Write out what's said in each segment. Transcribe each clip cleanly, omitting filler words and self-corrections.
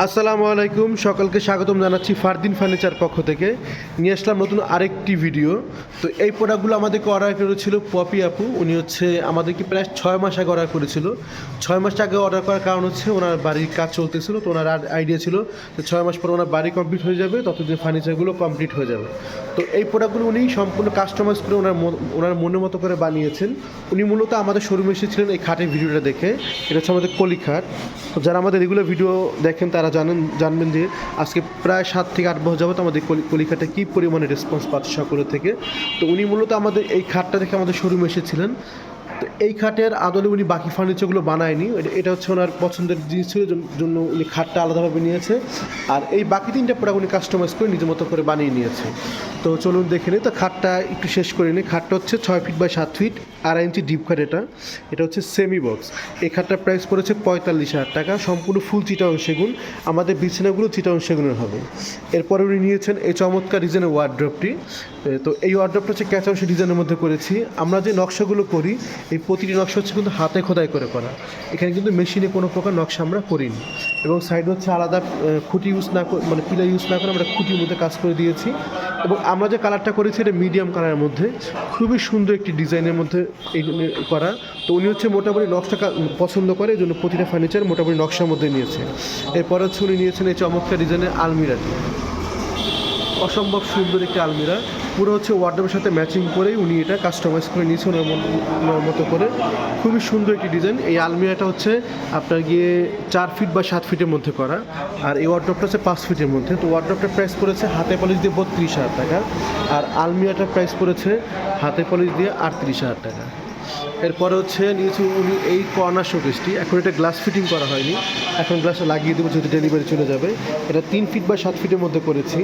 আসসালামু আলাইকুম, সকলকে স্বাগতম জানাচ্ছি ফারদিন ফার্নিচার পক্ষ থেকে। নিয়ে আসলাম নতুন আরেকটি ভিডিও। তো এই প্রোডাক্টগুলো আমাদেরকে অর্ডার করেছিল পপি আপু। উনি আমাদেরকে প্রায় 6 মাস আগে অর্ডার করেছিল। 6 মাস আগে অর্ডার করার কারণ ওনার বাড়ির কাজ চলতেছিল, তো ওনার আইডিয়া ছিল যে 6 মাস পর ওনার বাড়ি কমপ্লিট হয়ে যাবে, ততদিন ফার্নিচারগুলো কমপ্লিট হয়ে যাবে। তো এই প্রোডাক্টগুলো উনি সম্পূর্ণ কাস্টমাইজ করে ওনার মনের মতো করে বানিয়েছেন। উনি মূলত আমাদের শোরুমে এসেছিলেন এই খাটের ভিডিওটা দেখে। এটা হচ্ছে আমাদের কলি খাট। তো যারা আমাদের রেগুলার ভিডিও দেখেন তারা জানবেন যে আজকে প্রায় 7 থেকে 8 বছর যাবত আমাদের কলিকাতা কী পরিমাণে রেসপন্স পাচ্ছে সকলের থেকে। তো উনি মূলত আমাদের এই খাটটা দেখে আমাদের শোরুমে এসেছিলেন। তো এই খাটের আদলে উনি বাকি ফার্নিচারগুলো বানায়নি, এটা হচ্ছে ওনার পছন্দের জিনিস ছিল, জন্য উনি খাটটা আলাদাভাবে নিয়েছে। আর এই বাকি 3টা প্রোডাক্ট উনি কাস্টমাইজ করে নিজের মতো করে বানিয়ে নিয়েছে। তো চলুন দেখে নিই। তো খাটটা একটু শেষ করে নিই। খাটটা হচ্ছে 6 feet by 7 feet, 2.5 inch deep খাট। এটা হচ্ছে সেমি বক্স। এই খাটটার প্রাইস পড়েছে 45,000 টাকা। সম্পূর্ণ ফুল চিটাগং সেগুন। আমাদের বিছানাগুলো চিটাগং সেগুনের হবে। এরপরে উনি নিয়েছেন এই চমৎকার ডিজাইনের ওয়ার্ড্রপটি। তো এই ওয়ার্ড্রপটা হচ্ছে ক্যাচাংশ ডিজাইনের মধ্যে করেছি। আমরা যে নকশাগুলো করি, এই প্রতিটি নকশা হচ্ছে কিন্তু হাতে খোদাই করে করা। এখানে কিন্তু মেশিনে কোনো প্রকার নকশা আমরা করিনি। এবং সাইডে হচ্ছে আলাদা খুঁটি ইউজ না করে, মানে পিলার ইউজ না করে আমরা খুঁটির মধ্যে কাজ করে দিয়েছি। এবং আমরা যে কালারটা করেছি এটা মিডিয়াম কালারের মধ্যে, খুবই সুন্দর একটি ডিজাইনের মধ্যে এই করা। তো উনি হচ্ছে মোটামুটি নকশা পছন্দ করে, এই জন্য প্রতিটা ফার্নিচার মোটামুটি নকশার মধ্যে নিয়েছে। এরপরে হচ্ছে উনি নিয়েছেন এই চমৎকার ডিজাইনের আলমিরাটি। অসম্ভব সুন্দর একটি আলমিরা, পুরো হচ্ছে ওয়ার্ডরোবের সাথে ম্যাচিং করেই উনি এটা কাস্টমাইজ করে নিয়েছে ওনার মতো করে। খুবই সুন্দর একটি ডিজাইন। এই আলমিরাটা হচ্ছে আপনার গিয়ে 4 ফিট বা 7 ফিটের মধ্যে করা। আর এই ওয়ার্ডরোবটা হচ্ছে 5 ফিটের মধ্যে। তো ওয়ার্ডরোবটার প্রাইস পড়েছে হাতে পলিশ দিয়ে 32,000 টাকা। আর আলমিরাটার প্রাইস পড়েছে হাতে পলিশ দিয়ে 38,000 টাকা। এরপরে হচ্ছে নিয়েছি উনি এই কর্নার শোকেসটি। এখন এটা গ্লাস ফিটিং করা হয়নি, এখন গ্লাসটা লাগিয়ে দেবো যেহেতু ডেলিভারি চলে যাবে। এটা 3 ফিট বা 7 ফিটের মধ্যে করেছি।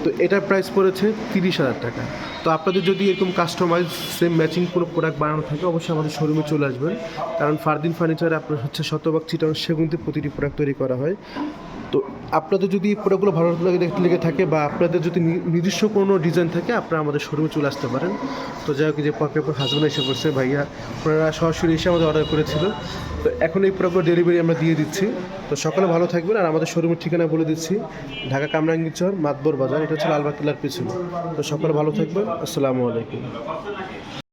তো এটার প্রাইস পড়েছে 30,000 টাকা। তো আপনাদের যদি এরকম কাস্টমাইজ সেম ম্যাচিং কোনো প্রোডাক্ট বানানো থাকে অবশ্যই আমাদের শোরুমে চলে আসবেন, কারণ ফারদিন ফার্নিচারে আপনার হচ্ছে শতভাগ চিটাগং সেগুনতে প্রতিটি প্রোডাক্ট তৈরি করা হয়। তো আপনাদের যদি এই প্রোডাক্টগুলো ভালো লেগে থাকে বা আপনাদের যদি নিজস্ব কোনো ডিজাইন থাকে আপনারা আমাদের শোরুমে চলে আসতে পারেন। তো যাই হোক, যে পপি আপুর হাজব্যান্ড এসে পড়ছে, ভাইয়া ওনারা সরাসরি এসে আমাদের অর্ডার করেছিল। তো এখন এই প্রোডাক্টগুলো ডেলিভারি আমরা দিয়ে দিচ্ছি। তো সকালে ভালো থাকবেন। আর আমাদের শোরুমের ঠিকানা বলে দিচ্ছি, ঢাকা কামরাঙ্গীরচর মাতবর বাজার। এটা হচ্ছে লালবাগ কিল্লার পিছনে। তো সকালে ভালো থাকবেন। আসসালামু আলাইকুম।